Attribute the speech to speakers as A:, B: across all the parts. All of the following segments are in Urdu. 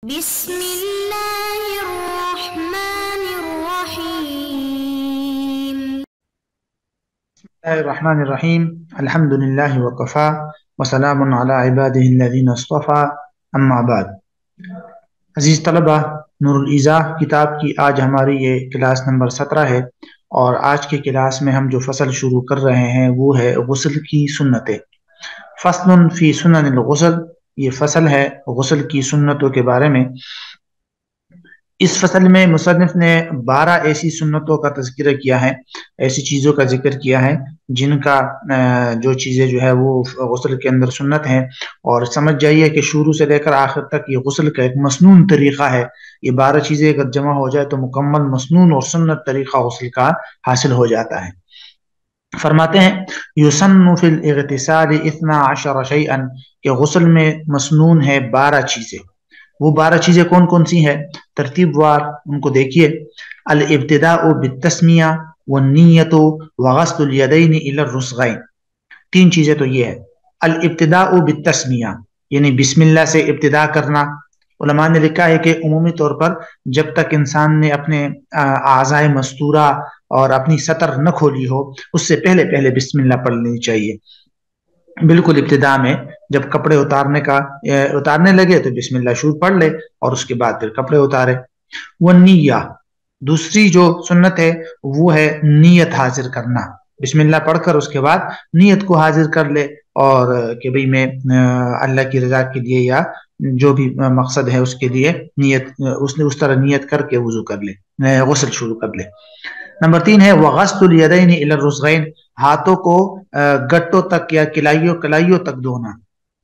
A: بسم اللہ الرحمن الرحیم
B: الرحمن الرحیم الحمد للہ وکفا وسلام علی عباده الذین اصطفى اما بعد۔ عزیز طلبہ، نور الایضاح کتاب کی آج ہماری یہ کلاس نمبر 17 ہے، اور آج کے کلاس میں ہم جو فصل شروع کر رہے ہیں وہ ہے غسل کی سنتیں۔ فصل فی سنن الغسل، یہ فصل ہے غسل کی سنتوں کے بارے میں۔ اس فصل میں مصنف نے 12 ایسی سنتوں کا تذکرہ کیا ہے، ایسی چیزوں کا ذکر کیا ہے جن کا جو چیزیں جو ہے وہ غسل کے اندر سنت ہیں، اور سمجھ جائیے کہ شروع سے لے کر آخر تک یہ غسل کا ایک مسنون طریقہ ہے۔ یہ 12 چیزیں اگر جمع ہو جائے تو مکمل مسنون اور سنت طریقہ غسل کا حاصل ہو جاتا ہے۔ فرماتے ہیں یسن فی الاغتسال 12 شیئا، کہ غسل میں مسنون ہے 12 چیزیں۔ وہ 12 چیزیں کون کون سی ہیں؟ ترتیب وار ان کو دیکھیے۔ الابتداء بالتسمیہ والنیۃ وغسل الیدین الی الرسغین۔ 3 چیزیں تو یہ ہے۔ الابتداء بالتسمیہ یعنی بسم اللہ سے ابتدا کرنا۔ علماء نے لکھا ہے کہ عمومی طور پر جب تک انسان نے اپنے اعضائے مستورہ اور اپنی سطر نہ کھولی ہو، اس سے پہلے بسم اللہ پڑھ لینی چاہیے۔ بالکل ابتدا میں جب کپڑے اتارنے لگے تو بسم اللہ شروع پڑھ لے، اور اس کے بعد پھر کپڑے اتارے۔ والنیہ، دوسری جو سنت ہے وہ ہے نیت حاضر کرنا۔ بسم اللہ پڑھ کر اس کے بعد نیت کو حاضر کر لے، اور کہ بھئی میں اللہ کی رضا کے لیے یا جو بھی مقصد ہے اس کے لیے نیت، اس طرح نیت کر کے وضو کر لے، غسل شروع کر لے۔ نمبر 3 ہے وغسل الیدین الی الرسغین، ہاتھوں کو گٹوں تک یا کلائیوں تک دھونا۔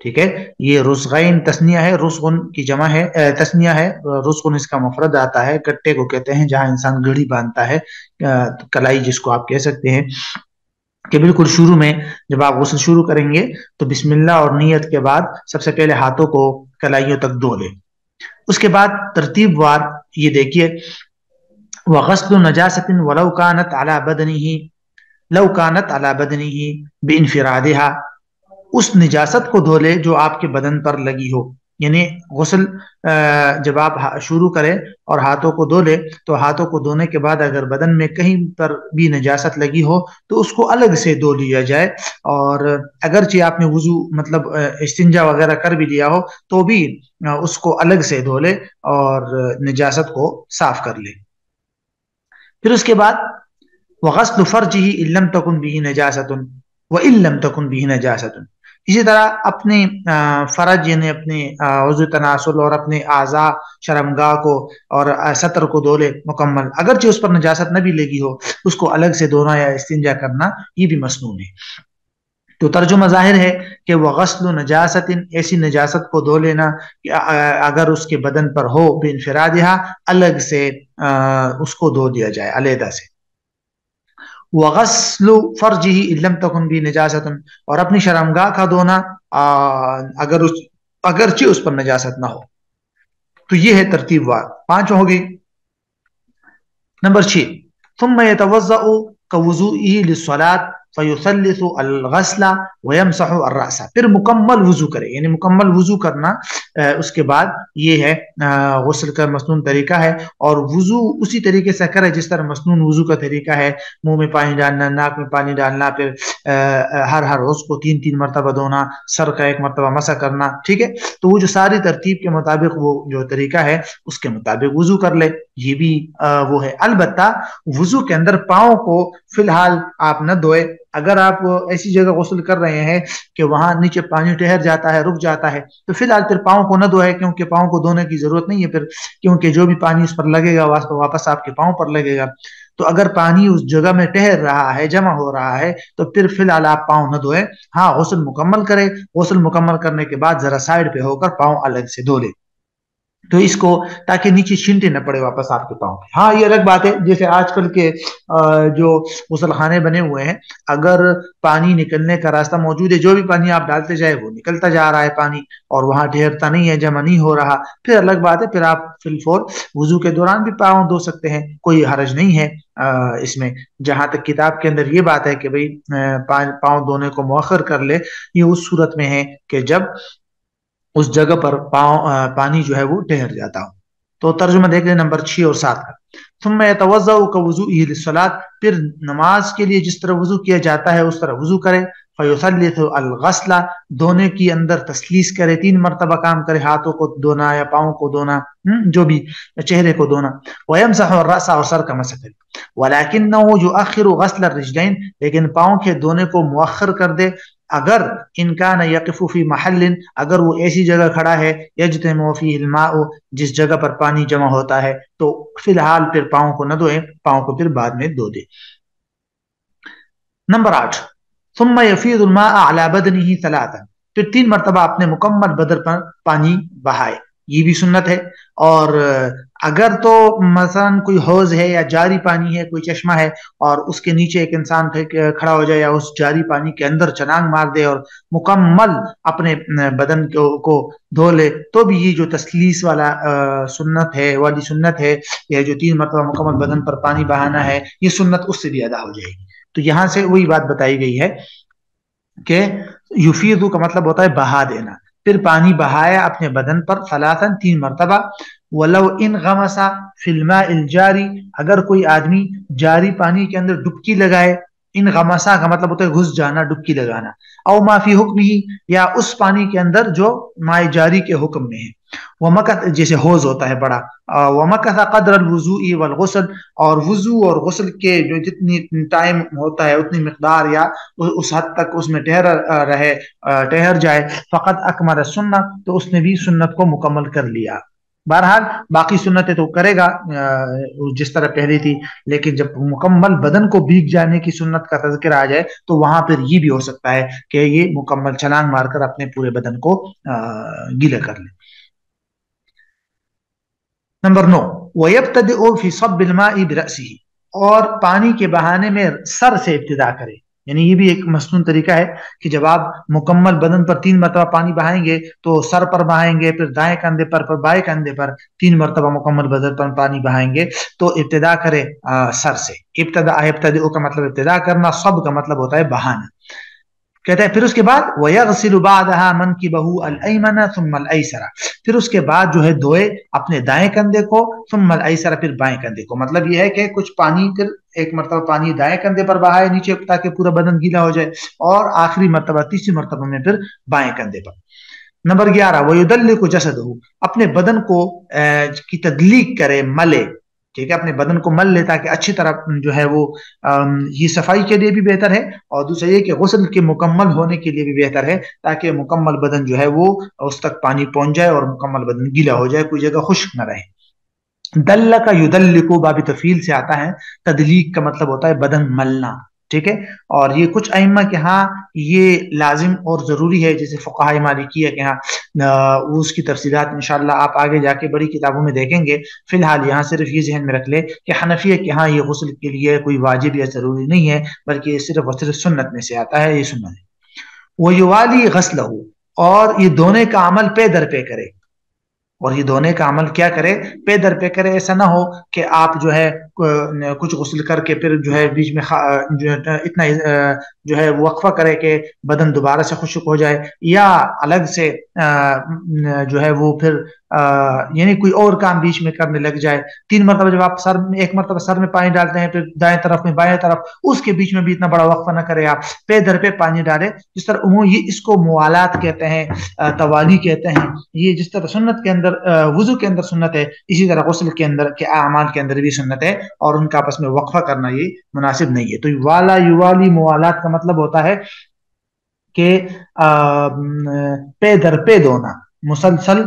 B: ٹھیک ہے، یہ رسغین تسنیہ ہے، رسغن کی جمع ہے، تسنیہ ہے، رسغن اس کا مفرد آتا ہے۔ گٹے کو کہتے ہیں جہاں انسان گھڑی باندھتا ہے، کلائی جس کو آپ کہہ سکتے ہیں، کہ بالکل شروع میں جب آپ غسل شروع کریں گے تو بسم اللہ اور نیت کے بعد سب سے پہلے ہاتھوں کو کلائیوں تک دھو لیں۔ اس کے بعد ترتیب وار یہ دیکھیے، وغسل نجاست ولو كانت على بدنه لو كانت على بدنه بانفرادها، اس نجاست کو دھو لے جو آپ کے بدن پر لگی ہو۔ یعنی غسل جب آپ شروع کریں اور ہاتھوں کو دھو لے تو ہاتھوں کو دھونے کے بعد اگر بدن میں کہیں پر بھی نجاست لگی ہو تو اس کو الگ سے دھو لیا جائے، اور اگرچہ آپ نے وضو مطلب استنجا وغیرہ کر بھی لیا ہو تو بھی اس کو الگ سے دھو لے اور نجاست کو صاف کر لے۔ پھر اس کے بعد وغسل فرجہ ان لم تکن بہ نجاست وان لم تکن بہ نجاست، اسی طرح اپنے فرج یعنی اپنے عضو تناسل اور اپنے اعضاء شرمگاہ کو اور سطر کو دھو لے مکمل، اگرچہ اس پر نجاست نہ بھی لگی ہو اس کو الگ سے دھونا یا استنجا کرنا یہ بھی مسنون ہے۔ تو ترجمہ ظاہر ہے کہ وغسل نجاست، ایسی نجاست کو دھو لینا اگر اس کے بدن پر ہو، بانفرادہا، الگ سے اس کو دھو دیا جائے علیحدہ سے۔ وغسل فرجہ ان لم تکن بہ نجاست، اور اپنی شرمگاہ کا دھونا اگرچہ اس پر نجاست نہ ہو۔ تو یہ ہے ترتیب وار، 5 ہو گئی۔ نمبر 6 ثم يتوضأ كوضوئه للصلاة فيثلث الغسل ويمسح الرأس، پھر مکمل وضو کرے، یعنی مکمل وضو کرنا اس کے بعد یہ ہے غسل کا مسنون طریقہ ہے، اور وضو اسی طریقے سے کرے جس طرح مسنون وضو کا طریقہ ہے۔ منہ میں پانی ڈالنا، ناک میں پانی ڈالنا، پھر ہر عضو کو 3 مرتبہ دھونا، سر کا 1 مرتبہ مسح کرنا۔ ٹھیک ہے، تو وہ جو ساری ترتیب کے مطابق وہ جو طریقہ ہے اس کے مطابق وضو کر لے، یہ بھی وہ ہے۔ البتہ وضو کے اندر پاؤں کو فی الحال آپ نہ دھوئے۔ اگر آپ ایسی جگہ غسل کر رہے ہیں کہ وہاں نیچے پانی ٹھہر جاتا ہے، رک جاتا ہے، تو فی الحال پھر پاؤں کو نہ دھوئے، کیونکہ پاؤں کو دھونے کی ضرورت نہیں ہے پھر، کیونکہ جو بھی پانی اس پر لگے گا واپس آپ کے پاؤں پر لگے گا۔ تو اگر پانی اس جگہ میں ٹھہر رہا ہے، جمع ہو رہا ہے، تو پھر فی الحال آپ پاؤں نہ دھوئے۔ ہاں، غسل مکمل کرے، غسل مکمل کرنے کے بعد ذرا سائڈ پہ ہو کر پاؤں الگ سے دھو لے، تو اس کو تاکہ نیچے چھینٹے نہ پڑے واپس آپ کے پاؤں۔ ہاں، یہ الگ بات ہے جیسے آج کل کے جو غسل خانے بنے ہوئے ہیں، اگر پانی نکلنے کا راستہ موجود ہے، جو بھی پانی آپ ڈالتے جائے وہ نکلتا جا رہا ہے پانی، اور وہاں ٹھہرتا نہیں ہے، جمع نہیں ہو رہا، پھر الگ بات ہے، پھر آپ فی الفور وضو کے دوران بھی پاؤں دھو سکتے ہیں، کوئی حرج نہیں ہے اس میں۔ جہاں تک کتاب کے اندر یہ بات ہے کہ بھئی پاؤں دھونے کو مؤخر کر لے، یہ اس صورت میں ہے کہ جب اس جگہ پر پانی جو ہے وہ ٹھہر جاتا ہو. تو ترجمہ دیکھ لیں نمبر 6 اور 7 کا. ثم يتوضأ كوضوئه للصلاة، پھر نماز کے لیے جس طرح وضو کیا جاتا ہے اس طرح وضو کرے. فیثلث الغسل، دھونے کی اندر تسلیث کرے، 3 مرتبہ کام کرے، ہاتھوں کو دھونا یا پاؤں کو دھونا، جو بھی چہرے کو دھونا. ويمسح الرأس، اور سر کا مسح کرے. ولكنه يؤخر غسل الرجلين، لیکن پاؤں کے دھونے کو مؤخر کر دے اگر ان کان یقف فی محل، اگر وہ ایسی جگہ کھڑا ہے یجتمع فیہ الماء، جس جگہ پر پانی جمع ہوتا ہے، تو فی الحال پھر پاؤں کو نہ دھوئے، پاؤں کو پھر بعد میں دھو دے. نمبر 8. ثم یفیض الماء علی بدنہ ثلاثا، پھر 3 مرتبہ اپنے مکمل بدن پر پانی بہائے، یہ بھی سنت ہے. اور اگر تو مثلا کوئی حوض ہے یا جاری پانی ہے، کوئی چشمہ ہے، اور اس کے نیچے ایک انسان کھڑا ہو جائے یا اس جاری پانی کے اندر چھلانگ مار دے اور مکمل اپنے بدن کو دھو لے، تو بھی یہ جو تسلیث والا سنت ہے، یہ جو 3 مرتبہ مکمل بدن پر پانی بہانا ہے، یہ سنت اس سے بھی ادا ہو جائے گی. تو یہاں سے وہی بات بتائی گئی ہے کہ یفیض کا مطلب ہوتا ہے بہا دینا، پھر پانی بہایا اپنے بدن پر ثلاثا 3 مرتبہ. ولو ان غمس فی الماء الجاری، اگر کوئی آدمی جاری پانی کے اندر ڈبکی لگائے، ان غمسا کا مطلب ہوتا ہے گھس جانا، ڈبکی لگانا. او ما فی حکم ہی، یا اس پانی کے اندر جو مائے جاری کے حکم میں ہے. ومکث، جیسے حوض ہوتا ہے بڑا. ومکث قدر الوضوء والغسل، اور وضو اور غسل کے جو جتنی ٹائم ہوتا ہے اتنی مقدار یا اس حد تک اس میں ٹھہر جائے. فقط اکمل السنہ، تو اس نے بھی سنت کو مکمل کر لیا. بہرحال باقی سنتیں تو کرے گا جس طرح پہلی تھی، لیکن جب مکمل بدن کو بھیگ جانے کی سنت کا تذکرہ آ جائے تو وہاں پھر یہ بھی ہو سکتا ہے کہ یہ مکمل چھلانگ مار کر اپنے پورے بدن کو گیلا کر لے. نمبر 9. وَيَبْتَدِئُ فِي صَبِّ الْمَاءِ بِرَأْسِهِ، اور پانی کے بہانے میں سر سے ابتدا کرے. یعنی یہ بھی ایک مصنون طریقہ ہے کہ جب آپ مکمل بدن پر 3 مرتبہ پانی بہائیں گے تو سر پر بہائیں گے، پھر دائیں کندھے پر، پھر بائیں کندھے پر 3 مرتبہ مکمل بدن پر پانی بہائیں گے. تو ابتدا کرے سر سے. ابتداء کا مطلب ابتدا کرنا، صب کا مطلب ہوتا ہے بہانا. کہتے ہیں پھر اس کے بعد وَيَغْسِلُ بَعْدَهَا مَنْكِبَهُ الْأَيْمَنَ ثُمَّ الْأَيْسَرَ، پھر اس کے بعد جو ہے دھوئے اپنے دائیں کندھے کو، ثم الایسر، پھر بائیں کندھے کو. مطلب یہ ہے کہ کچھ پانی، پھر ایک مرتبہ پانی دائیں کندھے پر بہائے نیچے تاکہ پورا بدن گیلا ہو جائے، اور آخری مرتبہ، تیسری مرتبہ میں پھر بائیں کندھے پر. نمبر 11. وَيُدَلِّكُ جَسَدَهُ، اپنے بدن کو کی تدلیق کرے، ملے. ٹھیک ہے، اپنے بدن کو مل لے تاکہ اچھی طرح جو ہے وہ یہ صفائی کے لیے بھی بہتر ہے، اور دوسرا یہ کہ غسل کے مکمل ہونے کے لیے بھی بہتر ہے، تاکہ مکمل بدن جو ہے وہ اس تک پانی پہنچ جائے اور مکمل بدن گیلا ہو جائے، کوئی جگہ خشک نہ رہے. دلک یدلک باب تفعیل سے آتا ہے. تدلیق کا مطلب ہوتا ہے بدن ملنا. ٹھیک ہے، اور یہ کچھ ائمہ کے ہاں یہ لازم اور ضروری ہے، جیسے فقہائے مالکیہ کے ہاں اس کی تفصیلات انشاءاللہ آپ آگے جا کے بڑی کتابوں میں دیکھیں گے. فی الحال یہاں صرف یہ ذہن میں رکھ لے کہ حنفیہ کے ہاں یہ غسل کے لیے کوئی واجب یا ضروری نہیں ہے، بلکہ یہ صرف اور صرف سنت میں سے آتا ہے، یہ سنت ہے. وَيُوَالِي غَسْلَهُ، اور یہ دھونے کا عمل پے در پے کرے. اور یہ دھونے کا عمل کیا کرے؟ پے در پے کرے. ایسا نہ ہو کہ آپ جو ہے کچھ غسل کر کے پھر جو ہے بیچ میں اتنا جو ہے وقفہ کرے کہ بدن دوبارہ سے خشک ہو جائے، یا الگ سے جو ہے وہ پھر یعنی کوئی اور کام بیچ میں کرنے لگ جائے. 3 مرتبہ جب آپ ایک مرتبہ سر میں پانی ڈالتے ہیں، پھر دائیں طرف میں، بائیں طرف، اس کے بیچ میں بھی اتنا بڑا وقفہ نہ کرے. آپ پے در پہ پانی ڈالے. جس طرح یہ اس کو موالات کہتے ہیں، توالی کہتے ہیں. یہ جس طرح سنت کے اندر وضو کے اندر سنت ہے، اسی طرح غسل کے اندر کے اعمال کے اندر بھی سنت ہے، اور ان کا آپس میں وقفہ کرنا یہ مناسب نہیں ہے. تو والا یوالی موالات کا مطلب ہوتا ہے کہ پے در پے دھونا، مسلسل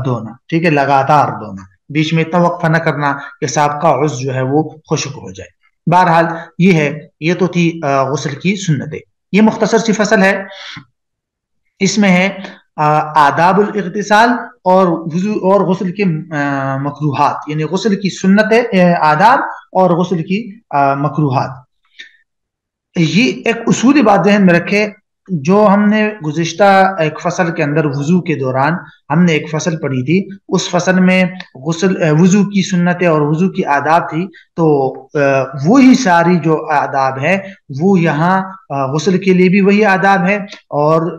B: دھونا. ٹھیک ہے، لگاتار دھونا، بیچ میں اتنا وقفہ نہ کرنا کہ سابقہ عضو جو ہے وہ خشک ہو جائے. بہرحال یہ ہے، یہ تو تھی غسل کی سنتیں. یہ مختصر سی فصل ہے، اس میں ہے آداب الاغتسال اور وضو اور غسل کے مکروہات، یعنی غسل کی سنتیں، آداب اور غسل کی مکروہات. یہ ایک اصولی بات ذہن میں رکھے، جو ہم نے گزشتہ ایک فصل کے اندر وضو کے دوران ہم نے ایک فصل پڑھی تھی، اس فصل میں وضو کی سنتیں اور وضو کی آداب تھی. تو وہی ساری جو آداب ہے وہ یہاں غسل کے لیے بھی وہی آداب ہے، اور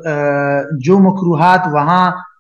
B: جو مکروہات وہاں